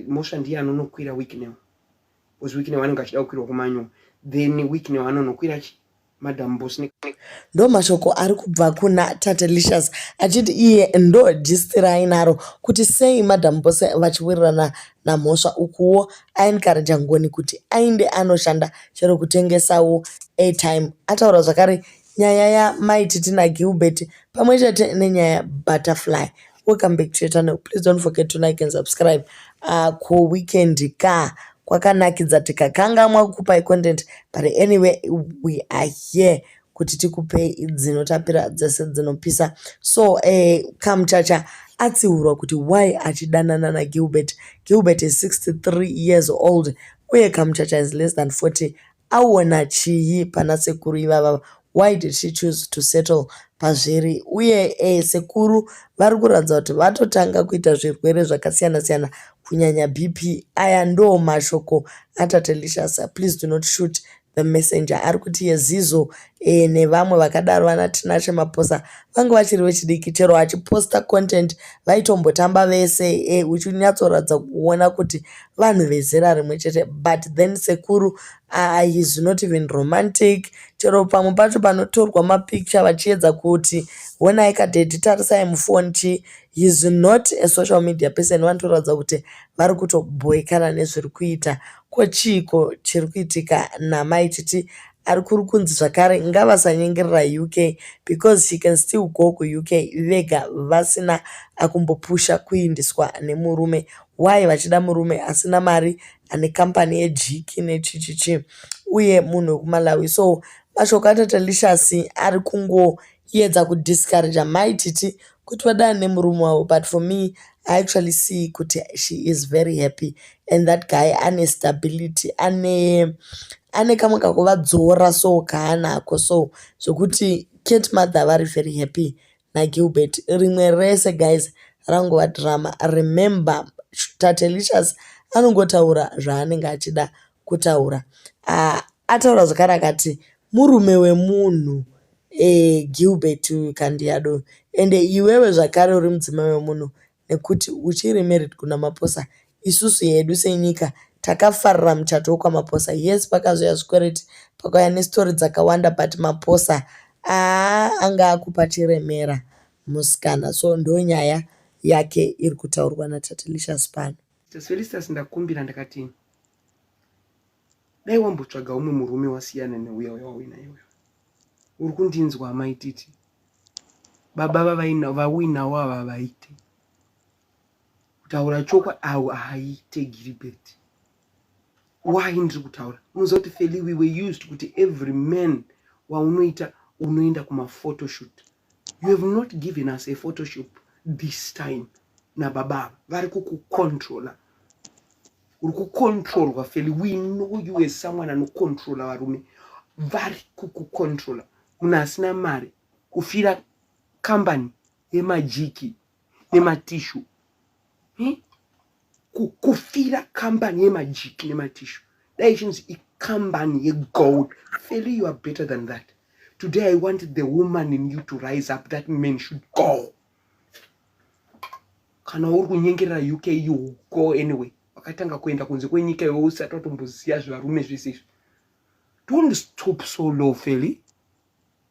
motion ndiye anonokwira weekend because weekend vanenge achida kukwira kumanyo then weekend vanonokwira madam boss ndo mashoko ari kubva kuna Tatalicious achiti iye ndo gist rainaro kuti sei madam boss vachiwirirana namhosva ukuwo aencourage Ngoni kuti ainde anoshanda chero kutengesawo airtime. Ataura zvakare nyaya yaMaititi naGilbert pamwe chete nenyaya Butterfly. Welcome back to your channel. Please don't forget to like and subscribe. Weekend ka kwakanakidza tikakanga mwakupai content, but anyway we are here kuti tikupei dzinotapira dzese dzinopisa. So Kamchacha atsiurwa kuti why achidanana naGilbert. Gilbert is 63 years old uye Kamchacha is less than 40. Aona chii pana sekuru ivava? Why did she choose to settle pazviri? Uye sekuru vari kuratidza kuti vatotanga kuita zvirwere zvakasiyana siyana kunyanya BP. Aya ndo mashoko aTatalicious. Please do not shoot the messenger. Ari kuti Yezizo nevamwe vakadaro vana Tinashe Maposa vange vachiri vechidiki chero achiposta content vaitombotamba vese uchinyatsoratidza kuona kuti vanhu vezera rimwe chete, but then sekuru is not even romantic. Chero pamwe pacho panotorwa mapicture vachiedza kuti honai kadhedhi tarisai mufoni chi, he is not a social media person. Vanotoratidza kuti vari kutoboekana nezviri kuita. Kochiko chiri kuitika naMaititi ari kuri kunzi zvakare ngavasanyengerera UK because she can still go kuUK vega vasina akumbopusha kuindiswa nemurume. Why vachida murume asina mari ane kampani yejiki nechichichi uye munhu wekuMalawi? So mashoko aTatalicious ari kungoedza kudiscourage Maititi kuti vadane nemurume wavo, but for me I actually see kuti she is very happy and that guy ane stability, ane kamwe kakuvadzora so kaanako, so zvokuti Kate Mother vari very happy naGilbert. Rimwe rese guys rangova drama. Remember Tatalicious anongotaura zvaanenge achida kutaura. Ataura zvakare akati murume wemunhu Gilbert Kandiado ende iwewe zvakare uri mudzimai wemunhu, nekuti uchiri married kuna Maposa. Isusu yedu senyika takafarira muchato kwamaposa. Yes, pakazoya zvikwereti, pakauya nestori dzakawanda, but Maposa anga akupa chiremera musikana. So ndo nyaya yake iri kutaurwa naTatalicious pano. Felistas ndakumbira ndakati dai wambotsvaga umwe murume wasiyana neuya wawina iyoyo. Uri kundinzwa Maititi? Baba vawina wava vaite kutaura chokwa au haite Gilbert. Why ndiri kutaura? Unozoti Feli, we were used kuti every man waunoita unoenda kuma photoshoot. You have not given us a photoshoot this time. Na baba vari kukucontrola. Uri kucontrolwa Feli. We know you as someone anocontrola varume. Vari kukucontrola. Unasina mari kufira company yemajiki nematishu. Kufira company yemajiki nematishu. Dai chinzi company yegold. Feli, you are better than that. Today I want the woman in you to rise up. That man should go. Kana uri kunyengerera UK, you go anyway. Wakatanga kuenda kunze kwenyika iwe usati watomboziya zvarume zvese izvi. Don't stop so low, Feli.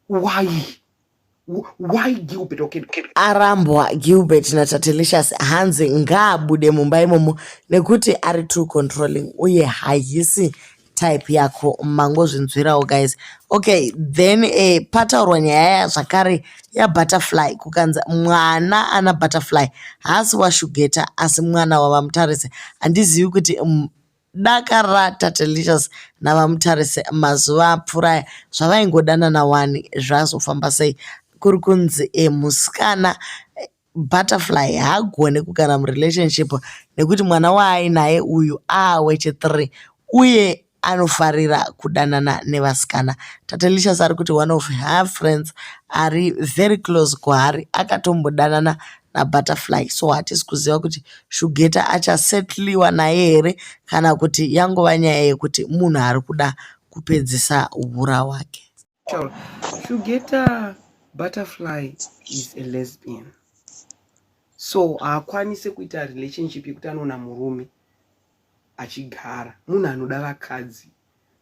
Why Gilbert? Okay. Arambwa Gilbert naTatalicious hanzi ngaabude mumba imomo nekuti ari too controlling uye haisi type yako mangozvinzwirawo guys. Okay, then pataurwa nyaya zvakare yaButterfly kukanza mwana ana Butterfly haasi waShugeta asi mwana wavamutarise. Handizivi kuti daka raTatalicious navamutarise mazuva apfuura zvavaingodanana wani zvazofamba sei. Kuri kunzi musikana Butterfly haagone kugara murelationship nekuti mwana waainaye uyu wechi3 uye anofarira kudanana nevasikana. Tatalicious ari kuti one of her friends ari very close kuhari akatombodanana naButterfly. So hatisi kuziva kuti Shugeta achasetliwa naye here kana kuti yangova nyaya yekuti munhu ari kuda kupedzisa ubura hwake. Shugeta Butterfly is a lesbian. So haakwanise kuita relationship yekuti anona murume achigara, munhu anoda vakadzi,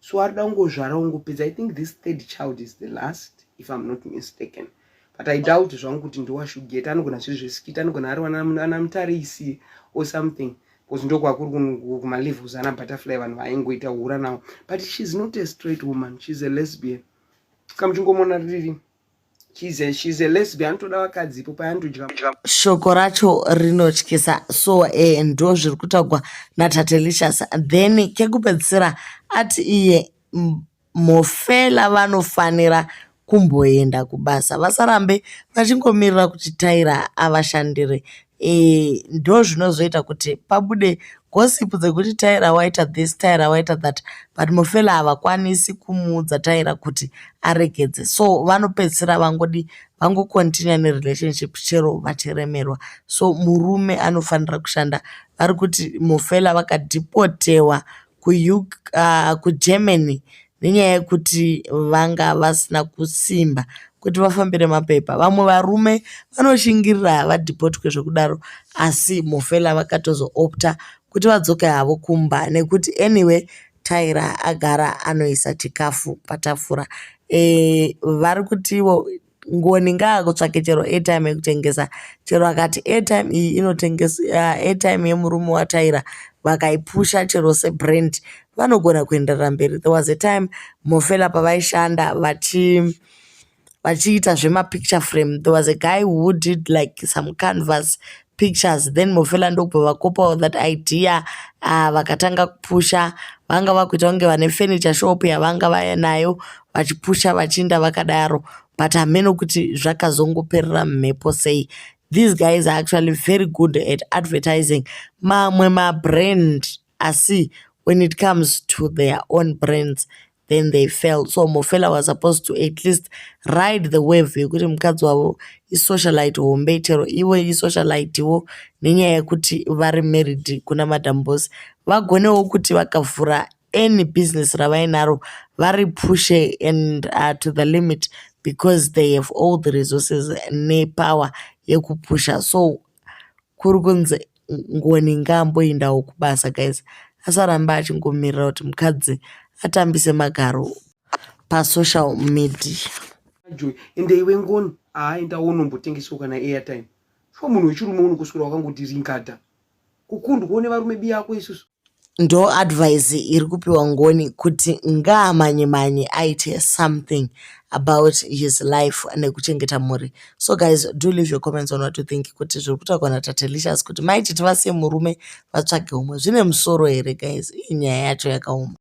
so arida kungozvara ungopedza. I think this third child is the last, if I'm not mistaken, but I doubt zvangu kuti ndowashugeta. Anogona zviri zvesikita, anogona ari anamutarisi or something, because ndokwakuri kumalevels ana butterfly vanhu vaingoita hura nawo. But she's not a straight woman, she's a lesbian. Kamuchingomona riri, she's a lesbian, anotoda vakadzi ipo paanotodya. Shoko racho rinotyisa. So ndo zviri kutaurwa naTatelicious. Then kekupedzisira ati iye Mofela vanofanira kumboenda kubasa, vasarambe vachingomirira kuti Tyra avashandire. Ndo zvinozoita kuti pabude gosipu dzekuti Tyra waita this, Tyra waita that, but Mofela havakwanisi kumuudza Tyra kuti aregedze. So vanopedzisira vangokontinua nerelationship chero vachiremerwa. So murume anofanira kushanda. Vari kuti Mofela vakadhipotewa kuGermany nenyaya yekuti vanga vasina kusimba kuti vafambire mapepa. Vamwe varume vanoshingirira vadhipotwe zvekudaro, asi Mofela vakatozoopta kuti vadzoke havo kumba, nekuti anyway Tyra agara anoisa chikafu patafura. Vari kuti ivo Ngoni ngaakutsvake chero airtime yekutengesa. Chero akati airtime iyi inotengesa airtime yemurume waTyra, vakaipusha chero sebrand, vanogona kuenderera mberi. There was a time Mofela pavaishanda vachiita zvemapicture frame, there was a guy who did like some canvas pictures, then Mofela ndokubva vakopawo that idea, vakatanga kupusha. Vanga vakuita kunge vane furniture shop yavanga vanayo, vachipusha vachinda vakadaro, but hameno kuti zvakazongoperera mumhepo sei. These guys are actually very good at advertising mamwe mabrand, asi when it comes to their own brands, then they fail. So Mofela was supposed to at least ride the wave yekuti mukadzi wavo isocialite hombe, chero ivo isocialitewo nenyaya yekuti vari married kuna Madam Boss, vagonewo kuti vakavhura any business ravainaro vari pushe and to the limit, because they have all the resources nepower yekupusha. So kuri kunzi Ngoni ngaamboendawo kubasa guys, asaramba achingomirira kuti mukadzi atambise magaro pasocial media. Ende iwe Ngoni aendawo unombotengesawo kana airtime. Sho munhu wechirume unongoswera wakangoti ringata kukundwa nevarume biyako isusu. Ndo advice iri kupiwa Ngoni kuti ngaamanye aite something about his life nekuchengeta mhuri. So guys, do leave your comments on what you think kuti zviri kutaurwa naTatelicious kuti maiti tivasiye murume vatsvage umwe. Zvine musoro here guys? Inyaya yacho yakaoma.